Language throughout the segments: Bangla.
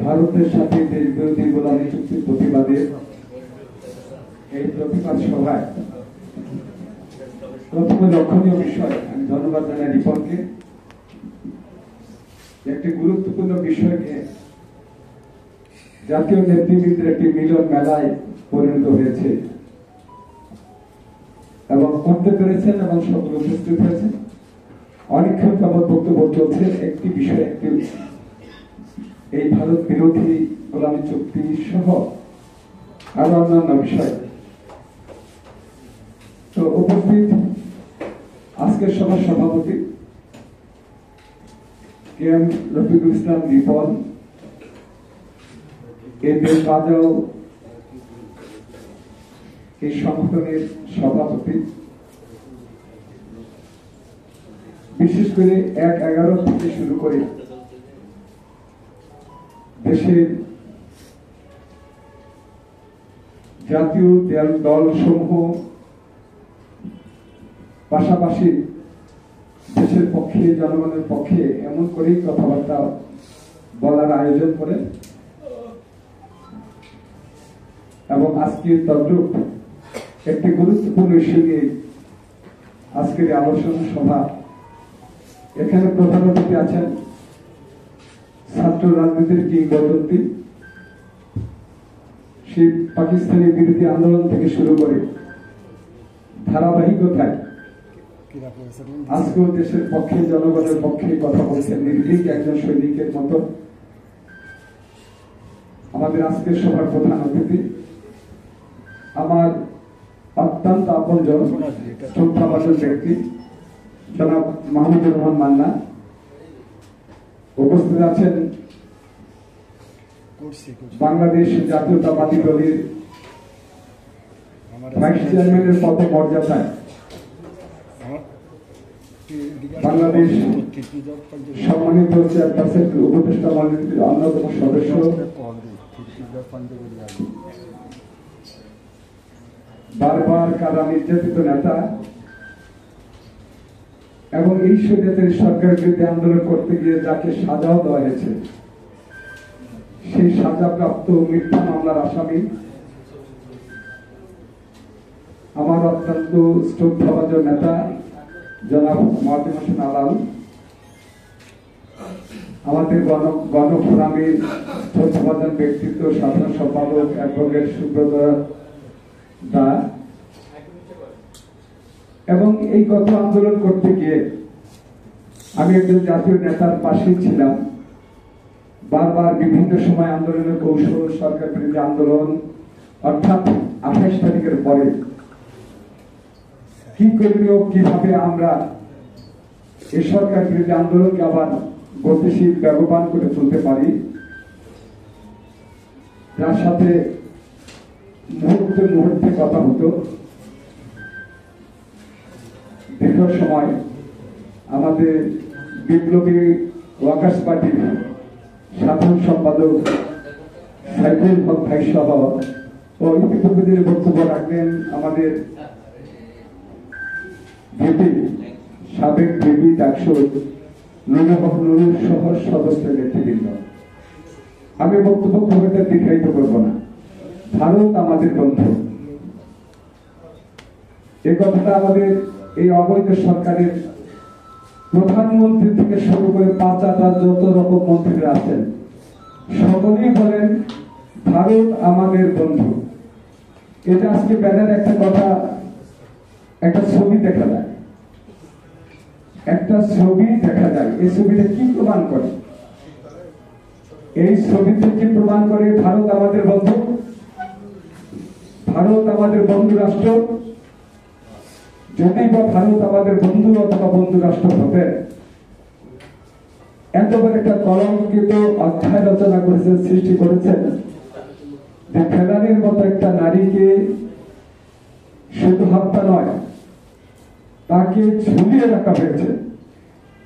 ভারতের সাথে দেশ বিরোধী গোলামী চুক্তির প্রতিবাদে এই প্রতিবাদ সভায় প্রথমে লক্ষণীয় বিষয় আমি ধন্যবাদ জানাই রিপনকে। একটি গুরুত্বপূর্ণ বিষয়কে জাতীয় নেতৃবৃন্দের একটি মিলন মেলায় পরিণত হয়েছে এবং করতে পেরেছেন এবং সকলে উপস্থিত হয়েছেন। অনেকক্ষণ যাবৎ বক্তব্য চলছে একটি বিষয়, একটি এই ভারত বিরোধী গোলামী চুক্তি সহ আরো অন্যান্য বিষয়। তো উপস্থিত আজকের সভার সভাপতি কে এম রফিকুল ইসলাম রিপন, এদের কাজও এই সংগঠনের সভাপতি, বিশেষ করে ১-১১ থেকে শুরু করে দেশের জাতীয় দল সমূহ পাশাপাশি দেশের পক্ষে জনগণের পক্ষে এমন করেই কথাবার্তা বলার আয়োজন করেন এবং আজকের তদ্রূপ একটি গুরুত্বপূর্ণ ইস্যু নিয়ে আজকের আলোচনা সভা। এখানে প্রধান অতিথি আছেন ছাত্র রাজনীতির কিংবদন্তি, সেই পাকিস্তানি বিরোধী আন্দোলন থেকে শুরু করে ধারাবাহিকতায় আজকেও দেশের পক্ষে জনগণের পক্ষে কথা বলছেন নির্ভীক একজন সৈনিকের মতো আমাদের আজকের সভার প্রধান অতিথি, আমার অত্যন্ত আপনজন শ্রদ্ধাভাজন ব্যক্তি জনাব মাহমুদুর রহমান মান্না। উপস্থিত আছেন বাংলাদেশ জাতীয়তাবাদী দলের ভাইস চেয়ারম্যানের পদমর্যাদায় বাংলাদেশ সম্মানিত চেয়ারপারসন উপদেষ্টা মণ্ডলীর অন্যতম সদস্য বারবার কারা নির্যাতিত নেতা এবং এই স্বৈরাচারী সরকারের বিরুদ্ধে আন্দোলন করতে গিয়ে যাকে সাজাও দেওয়া হয়েছে, সেই সাজাপ্রাপ্ত মিথ্যা মামলার আসামি আমার অত্যন্ত শ্রদ্ধাভাজন নেতা জনাব মাহদিম হোসেন আলাল, আমাদের গণফোরামের শ্রদ্ধাভাজন ব্যক্তিত্ব সাধারণ সম্পাদক অ্যাডভোকেট সুব্রত দা, এবং এই কথা আন্দোলন করতে গিয়ে আমি একজন জাতীয় নেতার পাশে ছিলাম। বারবার বিভিন্ন সময় আন্দোলনের কৌশল, সরকার বিরোধী আন্দোলন, অর্থাৎ ২৮ তারিখের পরে কি করণীয়, কিভাবে আমরা এই সরকার বিরোধী আন্দোলনকে আবার গতিশীল ব্যবহার করে চলতে পারি, যার সাথে মুহূর্তে মুহূর্তে কথা হতো। দীর্ঘ সময় আমাদের বিপ্লবী ওয়ার্কার্স পার্টির সাধারণ সম্পাদক সাইফুল হক ভাই সহ ও ইতিপূর্বে বক্তব্য রাখলেন আমাদের সাবেক ভিপি ডাকসু নুরুল সহ সদস্য নেতৃবৃন্দ। আমি বক্তব্য খুব একটা দীর্ঘায়িত করব না। ভারত আমাদের বন্ধু, এ কথাটা আমাদের এই অবৈধ সরকারের প্রধানমন্ত্রী থেকে শুরু করে ৫ যত রকম মন্ত্রীরা আছেন সকলেই বলেন ভারত আমাদের বন্ধু। এটা আজকে ব্যানার একটা কথা, একটা ছবি দেখা যায়, একটা ছবি দেখা যায়। এই ছবিটা কি প্রমাণ করে? এই ছবিতে কি প্রমাণ করে ভারত আমাদের বন্ধু? ভারত আমাদের বন্ধু রাষ্ট্র। যদি বা ভারত আমাদের বন্ধু অথবা বন্ধু রাষ্ট্র হতে এত বড় একটা কলঙ্কিত অধ্যায় রচনা করেছেন, সৃষ্টি করেছেন, যে ফেলানির মতো একটা নারীকে শুধু হত্যা নয়, তাকে ঝুলিয়ে রাখা হয়েছে।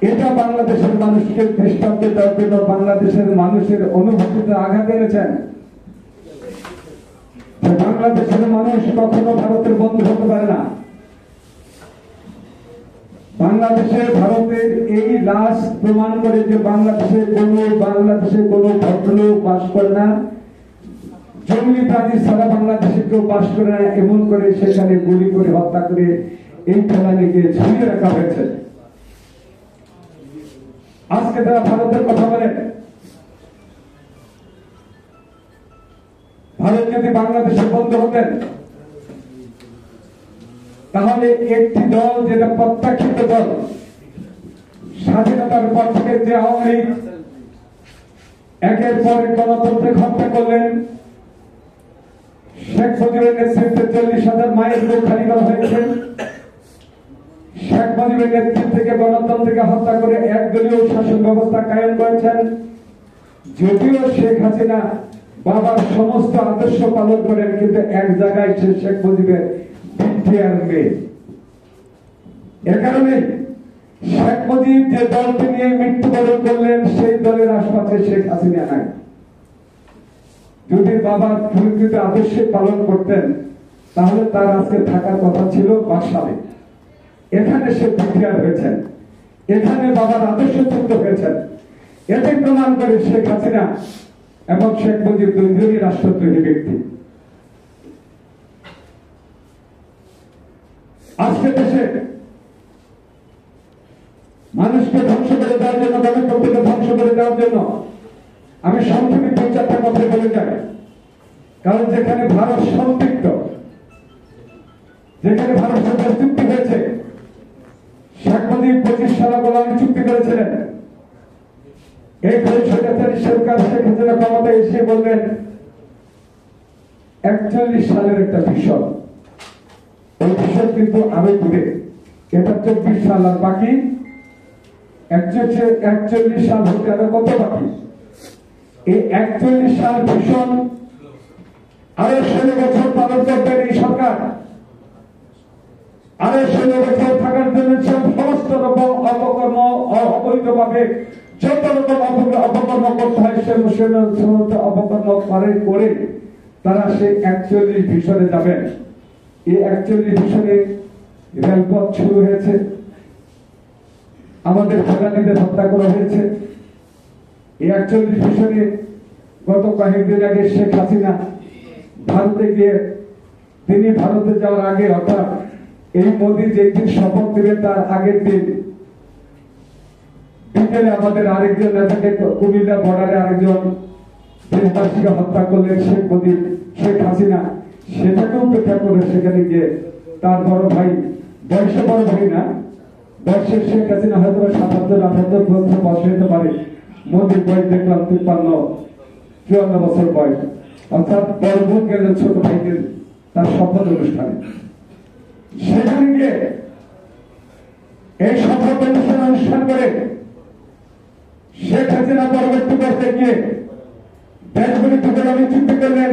এটা বাংলাদেশের মানুষকে দৃষ্টান্ত দেওয়ার জন্য বাংলাদেশের মানুষের অনুভূতিতে আঘাত এনেছেন। বাংলাদেশের মানুষ কখনো ভারতের বন্ধু হতে পারে না। বাংলাদেশে ভারতের এই লাশ প্রমাণ করে যে বাংলাদেশে কোনো ভদ্রলোক বাস করে না, জঙ্গলি প্রাণী ছাড়া বাংলাদেশে কেউ বাস করে না, এমন করে সেখানে গুলি করে হত্যা করে এই ফেলানিকে ঝুলিয়ে রাখা হয়েছে। আজকে তারা ভারতের কথা বলেন। ভারত যদি বাংলাদেশে বন্ধ হতেন তাহলে একটি দল, যেটা প্রত্যাখ্যিত দল, স্বাধীনতার পর থেকে যে আওয়ামী লীগ একের পর এক গণতন্ত্রে হত্যা করলেন, শেখ মুজিবের নেতৃত্বে 40,000 মায়ের বুক খালি করা হয়েছে। শেখ মুজিবের নেতৃত্ব থেকে গণতন্ত্রকে হত্যা করে একদলীয় শাসন ব্যবস্থা কায়েম করেছেন। যদিও শেখ হাসিনা বাবার সমস্ত আদর্শ পালন করেন, কিন্তু এক জায়গায় সে শেখ মুজিবের বিটিআর মেয়ে। এ কারণে শেখ মুজিব যে দলকে নিয়ে মৃত্যুবরণ করলেন, সেই দলের আশপাশে শেখ হাসিনা নাই। যদি বাবার প্রকৃত আদর্শ পালন করতেন তাহলে তার আজকে থাকার কথা ছিল বাকশালে। এখানে সে বিটিআর হয়েছেন, এখানে বাবার আদর্শচ্যুত হয়েছেন। এতে প্রমাণ করে শেখ হাসিনা এবং শেখ মুজিব দুইজনই রাষ্ট্রদ্রোহী ব্যক্তি। আজকে দেশে মানুষকে ধ্বংস করে দেওয়ার জন্য, গণতন্ত্রকে ধ্বংস করে দেওয়ার জন্য আমি সংক্ষেপে 2-4টা কথা বলে যাই। কারণ যেখানে ভারত সম্পৃক্ত, যেখানে ভারত সাথে চুক্তি হয়েছে, শেখ মুজিব 25 সালে গোলামী চুক্তি করেছিলেন। এই স্বৈরাচারী সরকার শেখ হাসিনা ক্ষমতায় এসে বললেন 41 সালের একটা বিষয়, ওই বিষয় কিন্তু আরো দূরে, এটা 24 সাল, আর বাকি 41 সাল হতে আরো কত বাকি? এই 41 সাল ভীষণ আরো 16 বছর পালন করবেন এই সরকার। আরো 16 বছর থাকার জন্য সমস্ত রকম অপকর্ম, অবৈধভাবে যত রকম অপকর্ম করতে হয় সে অপকর্ম করে তারা সে 41 ভিশনে যাবেন। এই 41 ভিশনে রেলপথ শুরু হয়েছে, আমাদের ফেলানিদের হত্যা করা হয়েছে। এই 41 ভিশনে গত কয়েকদিন আগে শেখ হাসিনা ভারতে গিয়ে, তিনি ভারতে যাওয়ার আগে, অর্থাৎ এই মোদী যেদিন শপথ নেবেন তার আগের দিন বিকেলে আমাদের আরেকজন নেতাকে কুমিল্লা বর্ডারে আরেকজন দেশবাসীকে হত্যা করলেন শেখ হাসিনা। সেটাকে উপেক্ষা করে সেখানে গিয়ে তার বড় ভাই, বয়সে বড় ভাই না, বয়সের শেখ হাসিনা হয়তো 77-78 বছর বয়স হতে পারে, মোদীর বয়স দেখলাম 53-54 বছর বয়স। অর্থাৎ বড় বোন গেলেন ছোট ভাইদের তার শপথ অনুষ্ঠানে। সেখানে গিয়ে এই শপথ অনুষ্ঠান করে শেখ হাসিনা পরবর্তী করতে গিয়ে দেশগুলি গোলামী চুক্তি করলেন।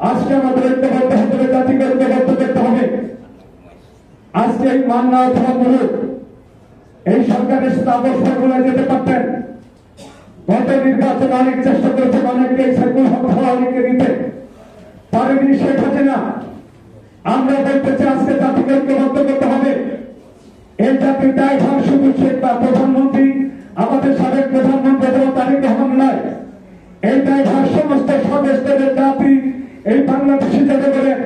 আজকে আমাদের ঐক্যবদ্ধ হতে হবে, জাতিকে ঐক্যবদ্ধ করতে হবে। আজকে এই মান্না অথবা মুলুক এই সরকারের সাথে আদর্শ গুলায় যেতে পারতেন। গত নির্বাচনে অনেক চেষ্টা করেছেন, অনেককে সাইকুল অনেককে দিতে পারেনি শেখ হাসিনা। আমরা বলতে চাই আজকে জাতিকে ঐক্যবদ্ধ করতে হবে। এই জাতির দায়ভার শুধু শেখ বা প্রধানমন্ত্রী, আমাদের সাবেক প্রধানমন্ত্রী তারেক রহমান নয়, এই দায়ভার সমস্ত স্বদেশের জাতি, এই বাংলাদেশি জনগণের,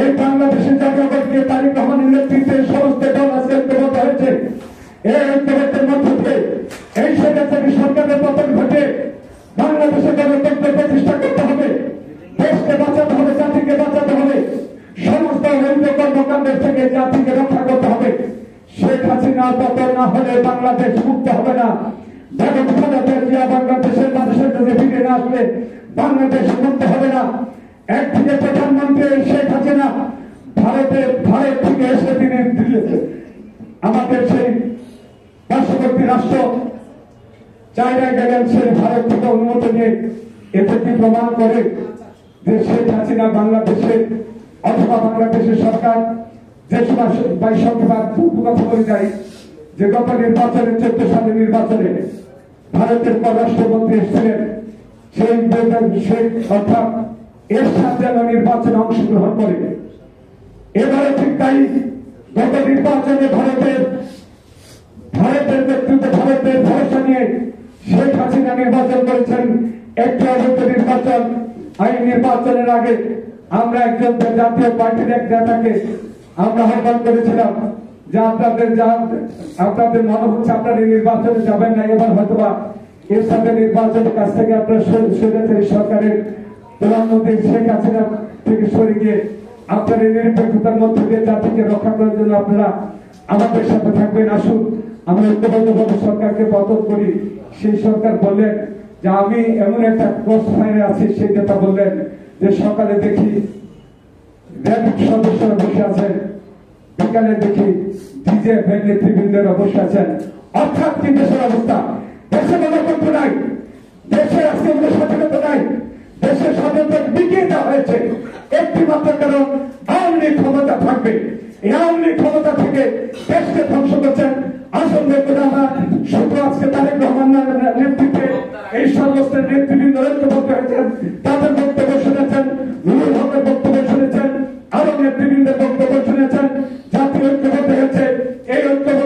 এই বাংলাদেশের জনগণকে তারেক রহমানের নেতৃত্বে সমস্ত দল আজকে ঐক্যবদ্ধ হয়েছে। এই ঐক্যবদ্ধের মধ্য দিয়ে এই স্বৈরাচারী সরকারের পতন ঘটে বাংলাদেশের গণতন্ত্র প্রতিষ্ঠা করতে হবে, দেশকে বাঁচাতে হবে, জাতিকে বাঁচাতে হবে, সমস্ত অবৈধ কর্মকাণ্ডের থেকে জাতিকে রক্ষা করতে হবে। শেখ হাসিনার পতন না হলে বাংলাদেশ মুক্ত হবে না। বেগম খালেদা জিয়া বাংলাদেশের মানুষের কাছে ফিরে না আসলে বাংলাদেশ মুক্ত হবে না। একদিকে প্রধানমন্ত্রী শেখ হাসিনা ভারত থেকে এসে তিনি আমাদের সেই পার্শ্ববর্তী রাষ্ট্র চায়নায় গেলেন, সেই ভারত থেকে অনুমতি নিয়ে। এতে কি প্রমাণ করে যে শেখ হাসিনা বাংলাদেশের অথবা বাংলাদেশের সরকার যে সময় 22 কথা বলে যায় যে গত নির্বাচনে 14 সালের নির্বাচনে ভারতের পররাষ্ট্রমন্ত্রী এসেছিলেন, সেই অর্থাৎ এর সাথে নির্বাচনে অংশগ্রহণ করে। এবারে ঠিক তাই গত নির্বাচনে ভারতের নেতৃত্বে ভারতের ভরসা নিয়ে শেখ হাসিনা নির্বাচন করেছেন, একটি অবৈধ নির্বাচন। এই নির্বাচনের আগে আমরা একজন জাতীয় পার্টির এক নেতাকে আমরা আহ্বান করেছিলাম যে আপনাদের মনে হচ্ছে আপনারা এই নির্বাচনে যাবেন না, এবার হয়তোবা এর সাথে নির্বাচনের কাছ থেকে আপনারা স্বৈরাচারী সরকারের প্রধানমন্ত্রী শেখ হাসিনা থেকে সরে গিয়ে আপনার এই নিরপেক্ষতার মধ্যে দিয়ে জাতিকে রক্ষা করার জন্য আপনারা আমাদের সাথে থাকবেন, আসুন আমরা ঐক্যবদ্ধভাবে সরকারকে পতন করি। সেই সরকার বললেন যে আমি এমন একটা ক্রস ফায়ারে আছি। সেই নেতা বললেন যে সকালে দেখি র্যাব সদস্যরা বসে আছেন, বিকালে দেখি ডিজে ব্যান্ড নেতৃবৃন্দরা বসে আছেন। অর্থাৎ কি দেশের অবস্থা? দেশে গণতন্ত্র নাই, দেশে আজকে স্বাধীনতা নাই, দেশের স্বাধীনতা বিকিয়ে দেওয়া হয়েছে একটি মাত্র কারণ আওয়ামী লীগ ক্ষমতা থাকবে। এই আওয়ামী লীগ ক্ষমতা থেকে দেশকে ধ্বংস করছেন। আসল দেখবেন আমরা শুধু আজকে তারেক রহমানের নেতৃত্বে এই সমস্ত নেতৃবৃন্দ ঐক্যবদ্ধ হয়েছেন, তাদের বক্তব্য শুনেছেন, নুরুল হকের বক্তব্য শুনেছেন, আরো নেতৃবৃন্দের বক্তব্য শুনেছেন। জাতীয় ঐক্যবদ্ধ হয়েছে। এই ঐক্যবদ্ধ